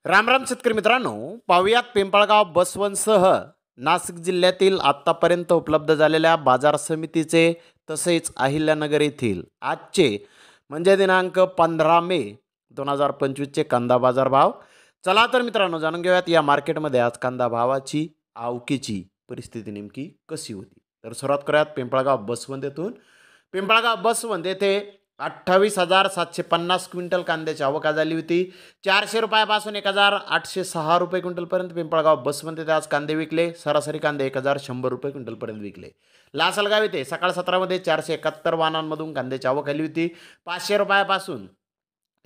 राम राम शेतकरी मित्रांनो, पाहुयात पिंपळगाव बसवंतसह नाशिक जिल्ह्यातील आत्तापर्यंत उपलब्ध झालेल्या बाजार समितीचे तसेच अहिल्यानगर येथील आजचे म्हणजे दिनांक 15 मे 2025चे कांदा बाजार भाव. चला तर मित्रांनो, जाणून घेऊयात या मार्केटमध्ये आज कांदा भावाची आवकीची परिस्थिती नेमकी कशी होती. तर सुरुवात करूयात पिंपळगाव बसवंत येथून. पिंपळगाव बसवंत येथे 28,750 क्विंटल कांद्याची आवक झाली होती. 400 रुपयापासून 1,806 रुपये क्विंटलपर्यंत पिंपळगाव बसवंत येथे आज कांदे विकले. सरासरी कांदे 1,100 रुपये क्विंटलपर्यंत विकले. लासलगाव येथे सकाळ सत्रामध्ये 471 वाहनांमधून कांद्याची आवक आली होती. 500 रुपयापासून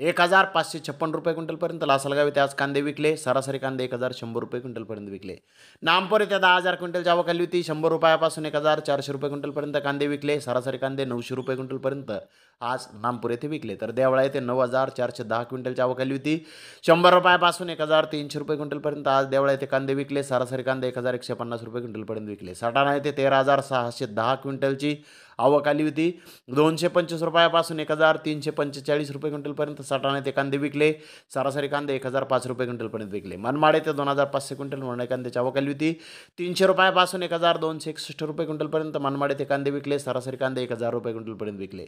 1,556 रुपये क्विंटलपर्यंत लासलगाव येथे आज कांदे विकले. सरासरी कांदे 1,100 रुपये क्विंटलपर्यंत विकले. नामपूर येथे 10,000 क्विंटलची आवक आली होती. 100 रुपयापासून 1,400 रुपये क्विंटलपर्यंत कांदे विकले. सरासरी कांदे 900 रुपये क्विंटलपर्यंत आज नामपूर येथे विकले. तर देवळा येथे 9,410 क्विंटलची आवक आली होती. 100 रुपयापासून 1,300 रुपये क्विंटलपर्यंत आज देवळा येथे कांदे विकले. सरासरी कांदे 1,150 रुपये क्विंटलपर्यंत विकले. सटाणा येथे 13,610 क्विंटलची आवक आली होती. 225 रुपयापासून 1,345 रुपये क्विंटलपर्यंत सटाणा येथे कांदे विकले. सरासरी कांदे 1,005 रुपये क्विंटलपर्यंत विकले. मनमाड येथे 2,500 क्विंटल मोडणे कांद्याची आवक आली होती. 300 रुपयापासून 1,261 रुपये क्विंटलपर्यंत मनमाड येथे कांदे विकले. सरासरी कांदे 1,000 रुपये क्विंटलपर्यंत विकले.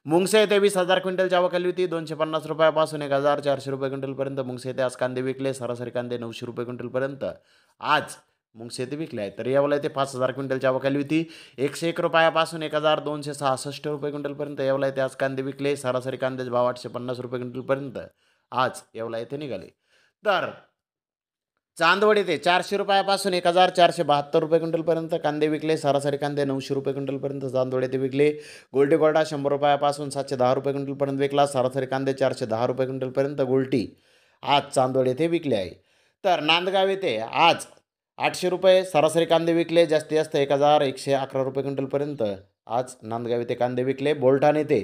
मुंगसे येथे 20,000 क्विंटलची आवक आली होती. 250 रुपयापासून 1,400 रुपये क्विंटलपर्यंत मुंगसे येथे आज कांदे विकले. सरासरी कांदे 900 रुपये क्विंटलपर्यंत आज मुंगसे येथे विकले आहे. तर यावेळेला येथे 5,000 क्विंटलची आवक आली होती. 101 रुपयापासून 1,266 रुपये क्विंटलपर्यंत यावेळेला येथे आज कांदे विकले. सरासरी कांद्याचे भाव 850 रुपये क्विंटलपर्यंत आज यावेळेला येथे निघाले. तर चांदवड येथे 400 रुपयापासून 1,472 रुपये क्विंटलपर्यंत कांदे विकले. सरासरी कांदे 900 रुपये क्विंटलपर्यंत चांदवड येथे विकले. गोल्टी गोल्डा 100 रुपयापासून 710 रुपये क्विंटलपर्यंत विकला. सरासरी कांदे 410 रुपये क्विंटलपर्यंत गोल्टी आज चांदवड येथे विकले आहे. तर नांदगाव येथे आज 800 रुपये सरासरी कांदे विकले. जास्तीत जास्त 1,111 रुपये क्विंटलपर्यंत आज नांदगाव येथे कांदे विकले. बोलठाण येथे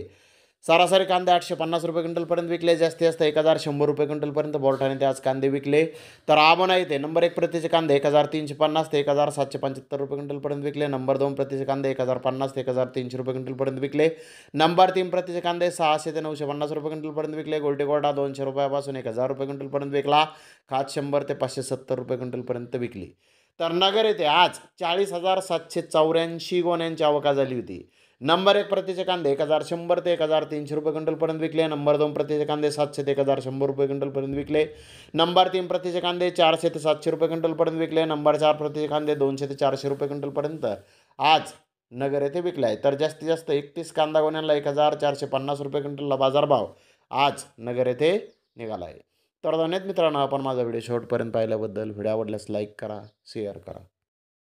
सरासरी कांदे 850 रुपये क्विंटलपर्यंत विकले. जास्तीत जास्त 1,100 रुपये क्विंटलपर्यंत बोलठाण येथे आज कांदे विकले. तर आमोना येथे नंबर 1 प्रतीचे कांदे 1,350 ते 1,775 रुपये क्विंटलपर्यंत विकले. नंबर 2 प्रतीचे कांदे 1,050 ते 1,300 रुपये क्विंटलपर्यंत विकले. नंबर 3 प्रतीचे कांदे 600 ते 950 रुपये क्विंटलपर्यंत विकले. गोल्टी गोल्डा 200 रुपयापासून 1,000 रुपये क्विंटलपर्यंत विकला. खात 100 ते 570 रुपये क्विंटलपर्यंत विकली. तर नगर येथे आज 40,784 गोण्यांची आवक झाली होती. नंबर 1 प्रतीचे कांदे 1,100 ते 1,300 रुपये क्विंटलपर्यंत विकले. नंबर 2 प्रतीचे कांदे 700 ते 1,100 रुपये क्विंटलपर्यंत विकले. नंबर 3 प्रतीचे कांदे 400 ते 700 रुपये क्विंटलपर्यंत विकले. नंबर 4 प्रतीचे कांदे 200 ते 400 रुपये क्विंटलपर्यंत आज नगर येथे विकले आहे. तर जास्तीत जास्त 31 कांदा गोण्यांना 1,450 रुपये क्विंटलला बाजारभाव आज नगर येथे निघाला आहे. तर धन्यवाद मित्रांनो, आपण माझा व्हिडिओ शेवटपर्यंत पाहिल्याबद्दल. व्हिडिओ आवडल्यास लाईक करा, शेअर करा.